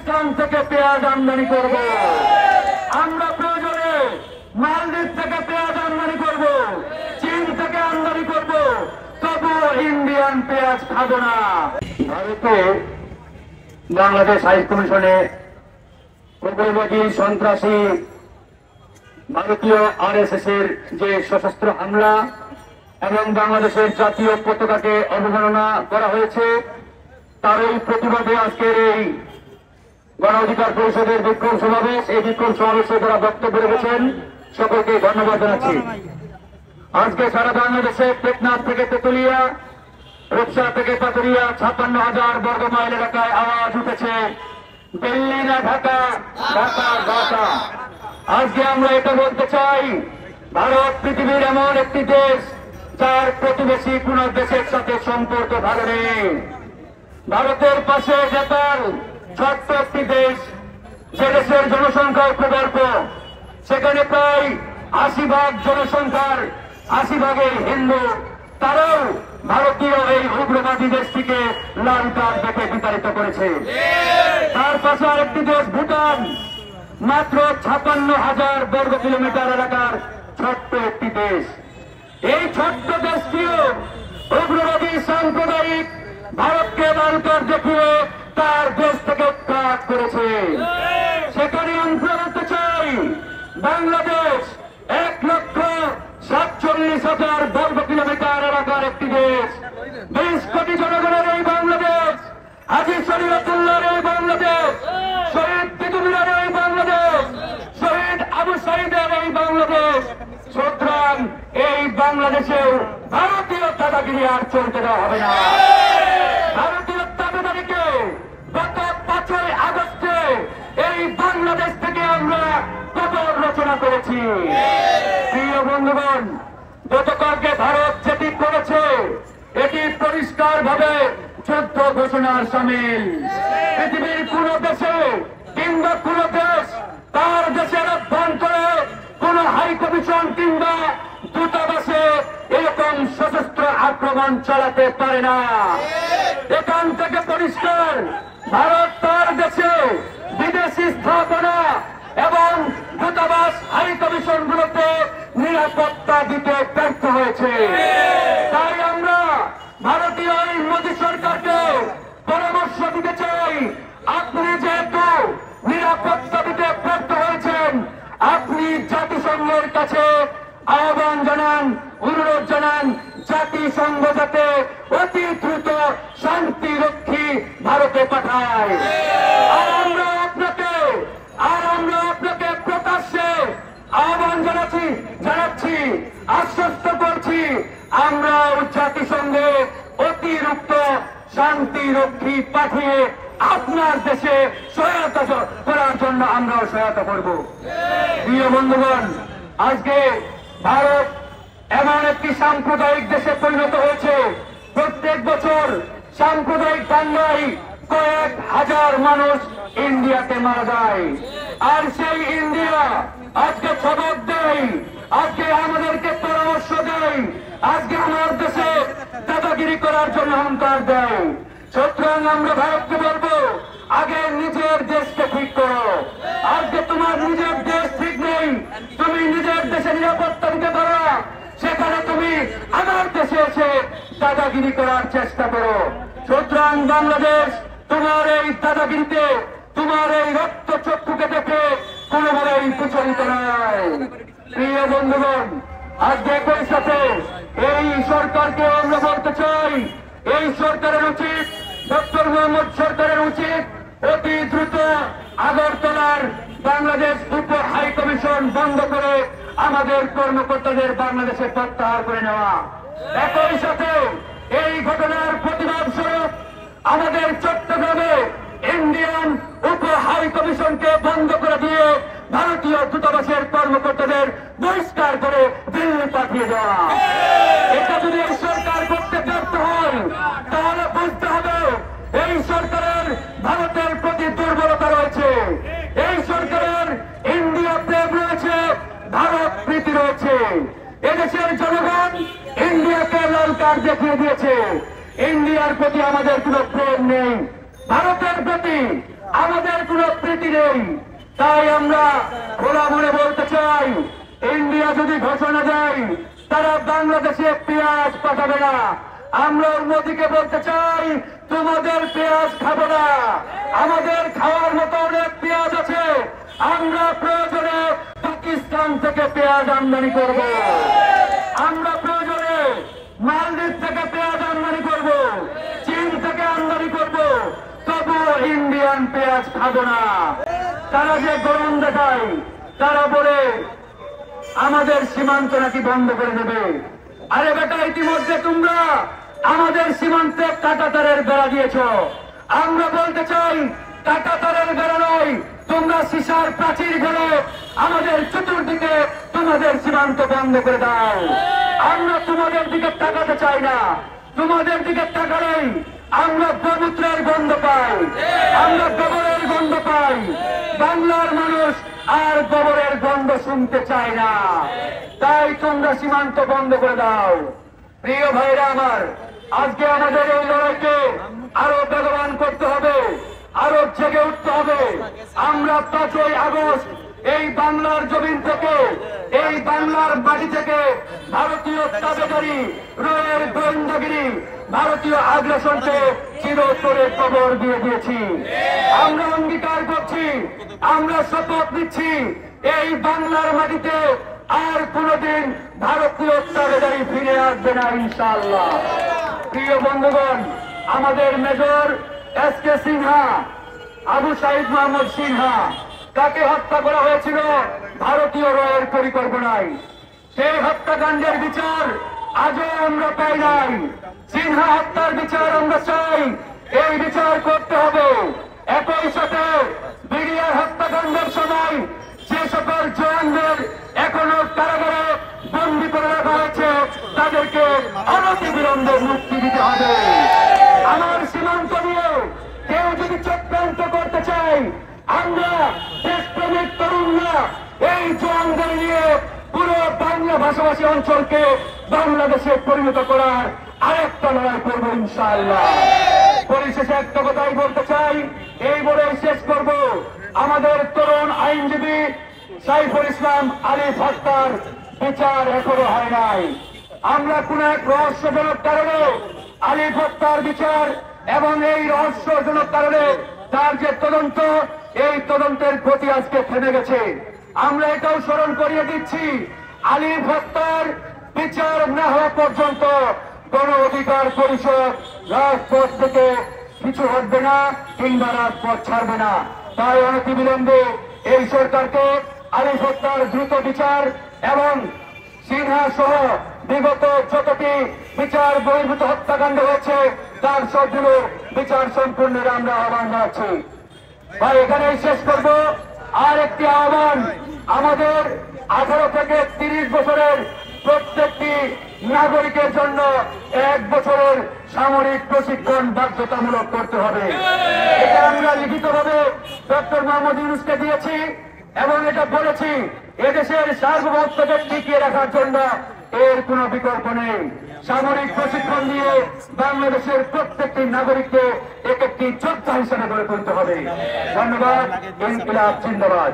পাকিস্তান থেকে পেঁয়াজ আমদানি করব, আমরা প্রয়োজনে মালদ্বীপ থেকে পেঁয়াজ আমদানি করব, চীন থেকে আমদানি করব, তবুও ইন্ডিয়ান পেঁয়াজ খাবো না। ভারতে বাংলাদেশ হাই কমিশনে উগ্রবাদী সন্ত্রাসী ভারতীয় আরএসএস এর যে সশস্ত্র হামলা এবং বাংলাদেশের জাতীয় পতাকাকে অবমাননা করা হয়েছে, তারই প্রতিবাদে আজকের এই গণ অধিকার পরিষদের বিক্ষোভ সমাবেশ। এই বিক্ষোভ সমাবেশে যারা বক্তব্য রেখেছেন সকলকে ধন্যবাদ জানাচ্ছি। আজকে সারা বাংলাদেশে টেকনাফ থেকে তেতুলিয়া, রূপসা থেকে পাতুরিয়া 56,000 বর্গ মাইল এলাকায় আওয়াজ উঠেছে, দিল্লি না ঢাকা, ঢাকা ঢাকা। আজকে আমরা এটা বলতে চাই, ভারত পৃথিবীর এমন একটি দেশ যার প্রতিবেশী কোন দেশের সাথে সম্পর্ক ভালো নেই। ভারতের পাশে নেপাল ছোট্ট একটি দেশ, যে দেশের জনসংখ্যা খুব অল্প, সেখানে প্রায় 80% জনসংখ্যার 80% হিন্দু, তারাও ভারতীয় এই উগ্রবাদী দেশটিকে লাল কার্ড দেখে বিতাড়িত করেছে। তার পাশে আরেকটি দেশ ভুটান, মাত্র 56,000 বর্গ কিলোমিটার এলাকার ছোট্ট একটি দেশ। এই ছোট্ট দেশটিও উগ্রবাদী সাম্প্রদায়িক ভারতকে লাল কার্ড দেখিয়ে তার দেশ থেকে উৎখাত করেছে। সেখানে আমরা বলতে চাই, বাংলাদেশ 1,47,000 বর্গ কিলোমিটার এলাকার একটি দেশ, 20 কোটি জনগণের এই বাংলাদেশ, হাজী শরীয়তুল্লাহর এই বাংলাদেশ, শহীদ তিতুমিরের এই বাংলাদেশ, শহীদ আবু সাইদের এই বাংলাদেশ। সুতরাং এই বাংলাদেশেও ভারতীয় দাদাগিরি আর চলতে দেওয়া হবে না। ভারতীয় দাদাগিরিকে গত 5ই আগস্টে এই বাংলাদেশ থেকে আমরা কবর রচনা করেছি। প্রিয় বন্ধুগণ, গতকালকে ভারত যেটি করেছে এটি পরিষ্কার ভাবে যুদ্ধ ঘোষণার সামিল। পৃথিবীর কোন দেশে কিংবা কোন দেশ তার দেশের অভ্যন্তরে কোন হাই কমিশন কিংবা দূতাবাসে এরকম সশস্ত্র আক্রমণ চালাতে পারে না। এখান থেকে পরিষ্কার, ভারত তার দেশে বিদেশি স্থাপনা এবং দূতাবাস হাই কমিশনগুলোতে নিরাপত্তা দিতে ব্যর্থ হয়েছে। তাই আমরা ভারতীয় এই মোদী সরকারকে পরামর্শ দিতে চাই, আপনি যেহেতু নিরাপত্তা দিতে ব্যর্থ হয়েছেন, আপনি জাতিসংঘের কাছে আহ্বান জানান, অনুরোধ জানান, জাতিসংঘ যাতে অতি দ্রুত শান্তিরক্ষী ভারতে পাঠায়। আর আমরা আপনাকে প্রকাশ্যে আহ্বান জানাচ্ছি, আশ্বস্ত করছি, আমরা জাতিসংঘে অতিরিক্ত শান্তিরক্ষী পাঠিয়ে আপনার দেশে সহায়তা করার জন্য আমরাও সহায়তা করব। প্রিয় বন্ধুগণ, আজকে ভারত এমন একটি সাম্প্রদায়িক দেশে পরিণত হয়েছে, প্রত্যেক বছর সাম্প্রদায়িক দাঙ্গায় কয়েক হাজার মানুষ ইন্ডিয়াতে মারা যায়। আর সেই ইন্ডিয়া আজকে সবক দেয়, আজকে আমাদেরকে পরামর্শ দেয়, আজকে আমার দেশে দাদাগিরি করার জন্য হুঙ্কার দেয়। সুতরাং আমরা ভারতকে বলবো, আগে নিজের দেশকে ঠিক করো। আজকে তোমার নিজের দেশ ঠিক নেই, তুমি নিজের দেশে নিরাপত্তা দিতে পারো, সেখানে তুমি আমার দেশে এসে দাদাগিরি করার চেষ্টা করো। সুতরাং বাংলাদেশ তোমার এই দাদাগিরিতে, তোমার এই রক্ত চক্ষুকে দেখে কোনোভাবেই প্রচলিত নয়। প্রিয় বন্ধুগণ, আজকে একই সাথে এই সরকারকে আমরা বলতে চাই, এই সরকারের উচিত, ডক্টর মোহাম্মদ সরকারের উচিত অতি দ্রুত আগরতলার বাংলাদেশ উপ হাই কমিশন বন্ধ করে আমাদের কর্মকর্তাদের বাংলাদেশে প্রত্যাহার করে নেওয়া। একই সাথে এই ঘটনার প্রতিবাদ স্বরূপ আমাদের চট্টগ্রামে ইন্ডিয়ান উপ হাই কমিশনকে বন্ধ করে দিয়ে ভারতীয় দূতাবাসের কর্মকর্তাদের বহিষ্কার করে দিল্লি পাঠিয়ে দেওয়া। এটা যদি এই সরকার করতে ব্যর্থ হয়, তাহলে বুঝতে হবে এই সরকারের ভারতের প্রতি দুর্বলতা রয়েছে, এই সরকারের ইন্ডিয়া প্রেম রয়েছে, ভারত প্রীতি রয়েছে। এদেশের জনগণ ইন্ডিয়াকে লাল কার্ড দেখিয়ে দিয়েছে, ইন্ডিয়ার প্রতি আমাদের কোনো প্রেম নেই, ভারতের প্রতি আমাদের কোনো নেই। তাই আমরা খোলা মনে বলতে চাই, ইন্ডিয়া যদি ঘোষণা দেয় তারা বাংলাদেশে পেঁয়াজ পাঠাবে না, আমরা মোদিকে বলতে চাই তোমাদের পেঁয়াজ খাবো না, আমাদের খাওয়ার মতো অনেক পেঁয়াজ আছে, আমরা প্রয়োজনে পাকিস্তান থেকে পেঁয়াজ আমদানি করব, আমরা প্রয়োজনে মালদ্বীপ থেকে পেঁয়াজ আমদানি করব, চীন থেকে আমদানি করব, তবু ইন্ডিয়ান পেঁয়াজ খাবো না। তারা যে গরম দেখায়, তারা বলে আমাদের সীমান্ত নাকি বন্ধ করে দেবে। আরে বেটা, ইতিমধ্যে তোমরা আমাদের সীমান্তে কাঁটাতারের বেড়া দিয়েছ। আমরা বলতে চাই কাঁটাতারের বেড়া নয়, তোমরা সীসার প্রাচীর ফেলে আমাদের চতুর্দিকে তোমাদের সীমান্ত বন্ধ করে দাও। আমরা তোমাদের দিকে তাকাতে চাই না, তোমাদের দিকে তাকালেই আমরা গোমূত্রের গন্ধ পাই, আমরা গোবরের গন্ধ পাই। বাংলার মানুষ আর গোবরের গন্ধ শুনতে চায় না, তাই তোমরা সীমান্ত বন্ধ করে দাও। প্রিয় ভাইরা আমার, আজকে আমাদের এই লড়াইকে আরো বেগবান করতে হবে, আরো জেগে উঠতে হবে। আমরা 5ই আগস্ট এই বাংলার জমিন থেকে, এই বাংলার মাটি থেকে ভারতীয় তাবেদারি, রয়ের গোয়েন্দাগিরি, ভারতীয় আগ্রাসনকে চিরতরে কবর দিয়ে দিয়েছি। আমরা অঙ্গীকার করছি, আমরা শপথ নিচ্ছি, এই বাংলার মাটিতে আর কোনদিন ভারতীয় তাবেদারি ফিরে আসবে না ইনশাআল্লাহ। প্রিয় বন্ধুগণ, আমাদের মেজর এস.কে. সিনহা, আবু সাইদ মোহাম্মদ সিনহা, তাকে হত্যা করা হয়েছিল ভারতীয় রয়ের পরিকল্পনায়। সেই হত্যাকাণ্ডের বিচার আজও আমরা পাই নাই। সিনহা হত্যার বিচার আমরা চাই, এই বিচার করতে হবে। একই সাথে বিডিআর হত্যাকাণ্ডের সময় যে সকল জওয়ানদের এখনো কারাগারে বন্দী করে রাখা হয়েছে, তাদেরকে অনতিবিলম্বে মুক্তি দিতে হবে। আমার সীমান্ত নিয়ে কেউ যদি চক্রান্ত করতে চায়, আমরা দেশপ্রেমিক তরুণরা এই জওয়ানদের নিয়ে পুরো বাংলা ভাষাভাষী অঞ্চলকে বাংলাদেশে পরিণত করার আরেকটা লড়াই করবো ইনশাআল্লাহ। পরিশেষে একটা কথাই বলতে চাই, এই বলেই শেষ করব, আমাদের তরুণ আইনজীবী সাইফুল ইসলাম আলিফ হত্যার বিচার এখনো হয় নাই। আমরা কোন এক রহস্যজনক কারণে আলিফ হত্যার বিচার এবং এই রহস্যজনক কারণে তার যে তদন্ত, এই তদন্তের গতি আজকে থেমে গেছে। আমরা এটাও স্মরণ করিয়ে দিচ্ছি, আলিফ হত্যার বিচার না হওয়া পর্যন্ত গণ অধিকার পরিষদ রাজপথ থেকে কিছু হটবে না কিংবা রাজপথ ছাড়বে না। তাই অনতিবিলম্বে এই সরকারকে আলিফ হত্যার দ্রুত বিচার এবং সিনহা সহ বিগত যতটি বিচার বহির্ভূত হত্যাকাণ্ড হয়েছে তার সবগুলো বিচার সম্পূর্ণের আমরা আহ্বান জানাচ্ছি। ভাই, এখানেই শেষ করব। আর একটি আহ্বান, আমাদের 18 থেকে 30 বছরের প্রত্যেকটি নাগরিকের জন্য 1 বছরের সামরিক প্রশিক্ষণ বাধ্যতামূলক করতে হবে। এটা আমরা লিখিতভাবে ডক্টর মোহাম্মদ ইউনূসকে দিয়েছি এবং এটা বলেছি, এদেশের সার্বভৌমত্বকে টিকিয়ে রাখার জন্য এর কোনো বিকল্প নেই। সামরিক প্রশিক্ষণ দিয়ে বাংলাদেশের প্রত্যেকটি নাগরিককে এক একটি যোদ্ধা হিসেবে গড়ে তুলতে হবে। ধন্যবাদ। ইনকিলাব জিন্দাবাদ।